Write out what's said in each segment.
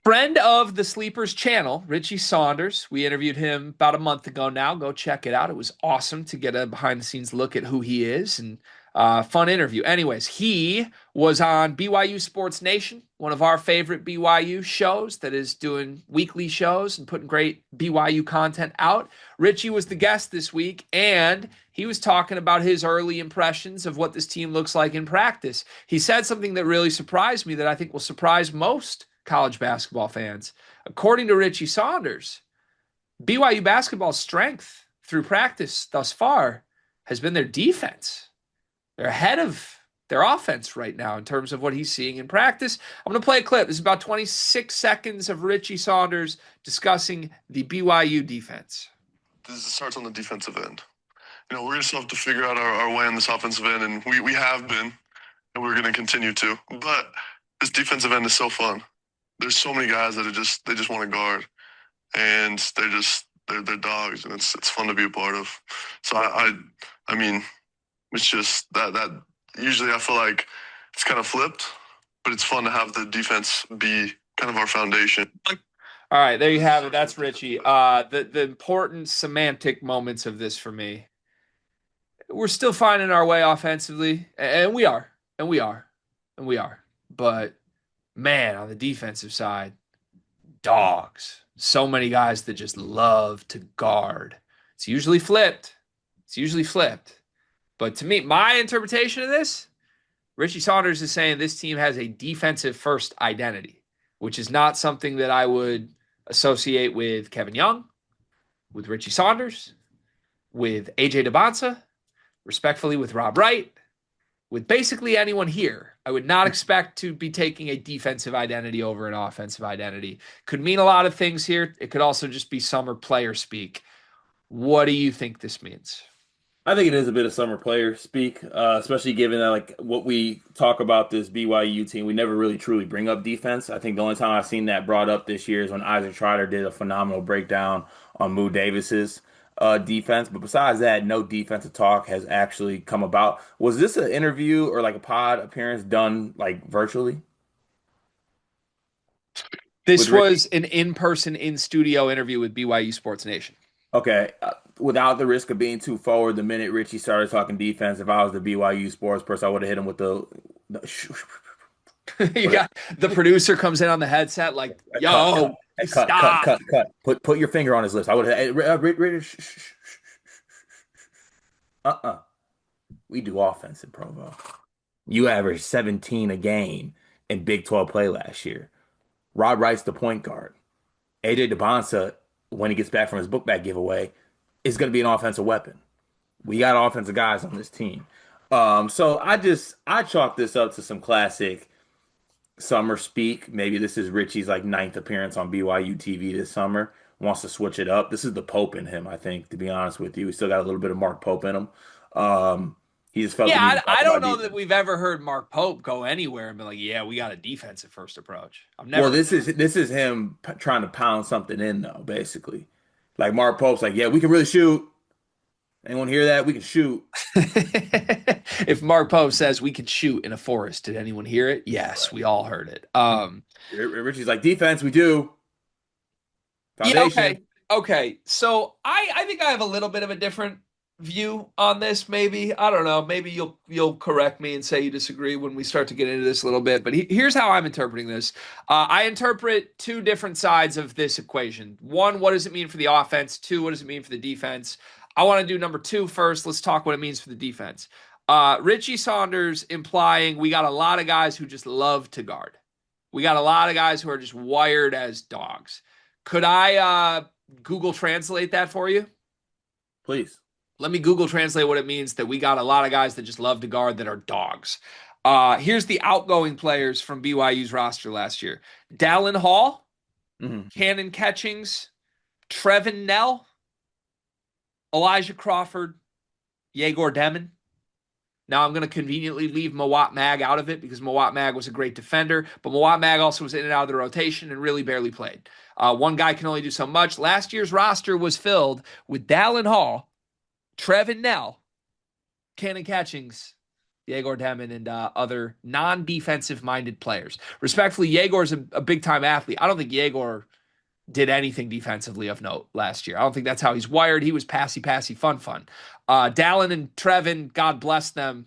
Friend of the Sleepers channel, Richie Saunders. We interviewed him about a month ago now. Go check it out. It was awesome to get a behind the scenes look at who he is and fun interview. Anyways, he was on BYU Sports Nation, one of our favorite BYU shows that is doing weekly shows and putting great BYU content out. Richie was the guest this week, and he was talking about his early impressions of what this team looks like in practice. He said something that really surprised me that I think will surprise most college basketball fans. According to Richie Saunders, BYU basketball's strength through practice thus far has been their defense. They're ahead of their offense right now in terms of what he's seeing in practice. I'm going to play a clip. This is about 26 seconds of Richie Saunders discussing the BYU defense. This starts on the defensive end. We're going to still have to figure out our way on this offensive end, and we have been, and we're going to continue to. But this defensive end is so fun. There's so many guys that they just want to guard, and they're dogs, and it's fun to be a part of. So I mean, it's just that usually I feel like it's kind of flipped, but it's fun to have the defense be kind of our foundation. All right, there you have it. That's Richie. The important semantic moments of this for me. We're still finding our way offensively, and we are. But man, on the defensive side, dogs. So many guys that just love to guard. It's usually flipped. But to me, my interpretation of this, Richie Saunders is saying this team has a defensive first identity, which is not something that I would associate with Kevin Young, with Richie Saunders, with AJ DeBonsa, respectfully with Rob Wright, with basically anyone here. I would not expect to be taking a defensive identity over an offensive identity. Could mean a lot of things here. It could also just be summer player speak. What do you think this means? I think it is a bit of summer player speak, especially given that like what we talk about this BYU team, we never really truly bring up defense. I think the only time I've seen that brought up this year is when Isaac Trotter did a phenomenal breakdown on Moo Davis's defense. But besides that, no defensive talk has actually come about. Was this an interview or like a pod appearance done like virtually? This was an in-person, in-studio interview with BYU Sports Nation. Okay, without the risk of being too forward, the minute Richie started talking defense, if I was the BYU sports person, I would have hit him with the you got the producer comes in on the headset like, "Yo, stop. Cut. Put your finger on his lips." I would have. We do offense in Provo. You averaged 17 a game in Big 12 play last year. Rob Wright's the point guard. AJ DeBonsa, when he gets back from his book bag giveaway, is going to be an offensive weapon. We got offensive guys on this team. So I chalk this up to some classic summer speak. Maybe this is Richie's like ninth appearance on BYU TV this summer. Wants to switch it up. This is the Pope in him, I think, to be honest with you. We still got a little bit of Mark Pope in him. He just felt I don't know that we've ever heard Mark Pope go anywhere and be like, "Yeah, we got a defensive first approach." I've never. Well, this is him trying to pound something in though, basically. Like Mark Pope's like, "Yeah, we can really shoot." Anyone hear that? We can shoot. If Mark Pope says we can shoot in a forest, did anyone hear it? Yes, we all heard it. Richie's like, defense, we do. Foundation. Yeah, okay. So I think I have a little bit of a different view on this. Maybe I don't know. Maybe you'll correct me and say you disagree when we start to get into this a little bit. But here's how I'm interpreting this. I interpret two different sides of this equation. One, what does it mean for the offense? Two, what does it mean for the defense? I want to do number two first. Let's talk what it means for the defense. Richie Saunders implying we got a lot of guys who just love to guard. We got a lot of guys who are just wired as dogs. Could I Google translate that for you? Please. Let me Google translate what it means that we got a lot of guys that just love to guard that are dogs. Here's the outgoing players from BYU's roster last year. Dallin Hall, Cannon Catchings, Trevin Nell, Elijah Crawford, Yegor Demon. Now I'm going to conveniently leave Mawat Mag out of it because Mawat Mag was a great defender, but Mawat Mag also was in and out of the rotation and really barely played. One guy can only do so much. Last year's roster was filled with Dallin Hall, Trevin Nell, Cannon Catchings, Yegor Demin and other non-defensive minded players. Respectfully, Yegor's a big time athlete. I don't think Yegor did anything defensively of note last year. I don't think that's how he's wired. He was passy, fun. Dallin and Trevin, God bless them.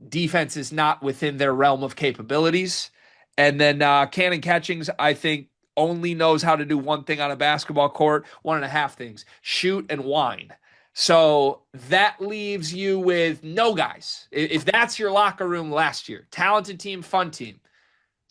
Defense is not within their realm of capabilities. And then Cannon Catchings, I think, only knows how to do one thing on a basketball court, one and a half things: shoot and whine. So that leaves you with no guys. If that's your locker room last year, talented team, fun team,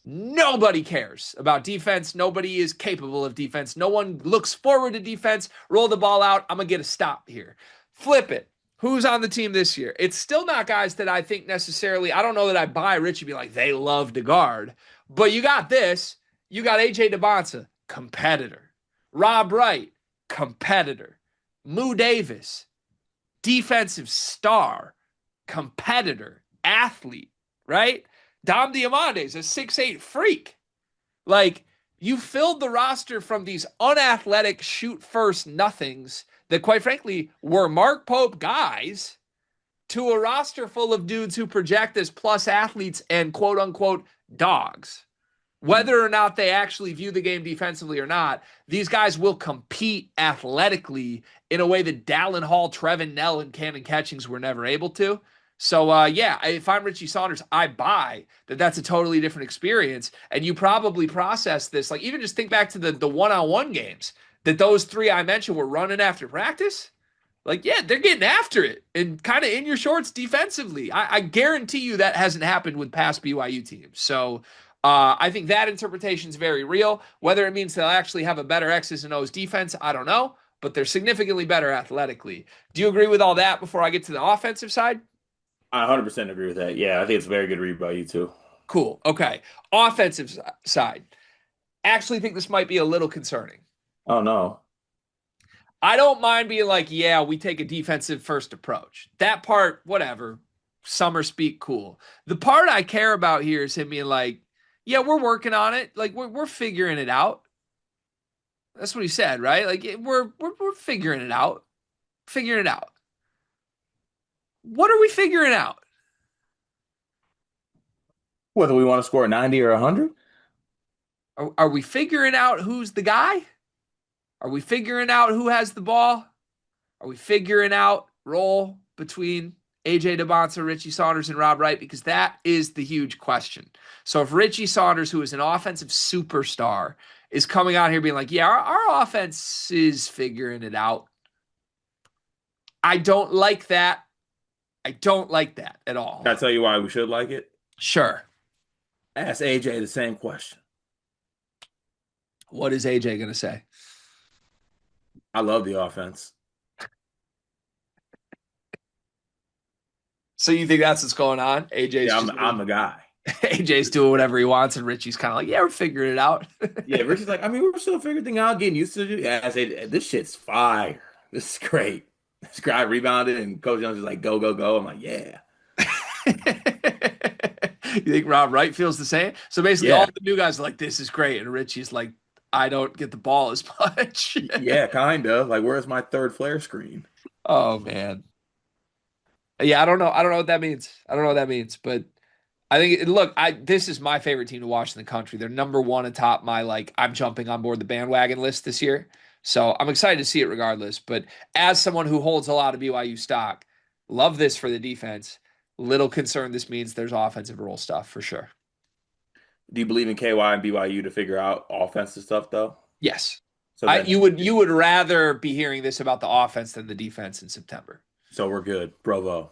nobody cares about defense. Nobody is capable of defense. No one looks forward to defense. Roll the ball out. I'm going to get a stop here. Flip it. Who's on the team this year? It's still not guys that I think necessarily, I don't know that I buy Richie be like, they love to guard. But you got this. You got AJ DeBonsa, competitor. Rob Wright, competitor. Moo Davis, defensive star, competitor, athlete, right? Dom Diamante's a 6'8" freak. Like, you filled the roster from these unathletic shoot first nothings that, quite frankly, were Mark Pope guys to a roster full of dudes who project as plus athletes and quote unquote dogs. Whether or not they actually view the game defensively or not, these guys will compete athletically in a way that Dallin Hall, Trevin Nell, and Cannon Catchings were never able to. So, yeah, if I'm Richie Saunders, I buy that that's a totally different experience. And you probably process this. Like, even just think back to the one-on-one games that those three I mentioned were running after practice. Like, yeah, they're getting after it and kind of in your shorts defensively. I guarantee you that hasn't happened with past BYU teams. So I think that interpretation is very real. Whether it means they'll actually have a better X's and O's defense, I don't know. But they're significantly better athletically. Do you agree with all that before I get to the offensive side? I 100% agree with that. Yeah, I think it's a very good read by you too. Cool. Okay. Offensive side. Actually think this might be a little concerning. Oh no. I don't mind being like, yeah, we take a defensive first approach. That part, whatever. Summer speak, cool. The part I care about here is him being like, yeah, we're working on it. Like we're figuring it out. That's what he said, right? Like we're figuring it out. Figuring it out. What are we figuring out? Whether we want to score 90 or 100? Are we figuring out who's the guy? Are we figuring out who has the ball? Are we figuring out role between AJ DeBonsa, Richie Saunders, and Rob Wright? Because that is the huge question. So if Richie Saunders, who is an offensive superstar, is coming out here being like, yeah, our offense is figuring it out, I don't like that. I don't like that at all. Can I tell you why we should like it? Sure. Ask AJ the same question. What is AJ going to say? I love the offense. So you think that's what's going on? AJ's Yeah, I'm the guy. AJ's doing whatever he wants, and Richie's kind of like, yeah, we're figuring it out. Yeah, Richie's like, I mean, we're still figuring things out, getting used to it. Yeah, I say, this shit's fire. This is great. This guy rebounded, and Coach Jones is like, go, go, go. I'm like, yeah. You think Rob Wright feels the same? So basically, Yeah. all the new guys are like, this is great. And Richie's like, I don't get the ball as much. Yeah, kind of. Like, where's my third flare screen? Oh, man. Yeah, I don't know. I don't know what that means. I don't know what that means. But I think, look, this is my favorite team to watch in the country. They're number one atop my, like, I'm jumping on board the bandwagon list this year. So I'm excited to see it regardless. But as someone who holds a lot of BYU stock, love this for the defense. Little concerned this means there's offensive role stuff for sure. Do you believe in KY and BYU to figure out offensive stuff, though? Yes. So then, you would rather be hearing this about the offense than the defense in September. so we're good. Bravo.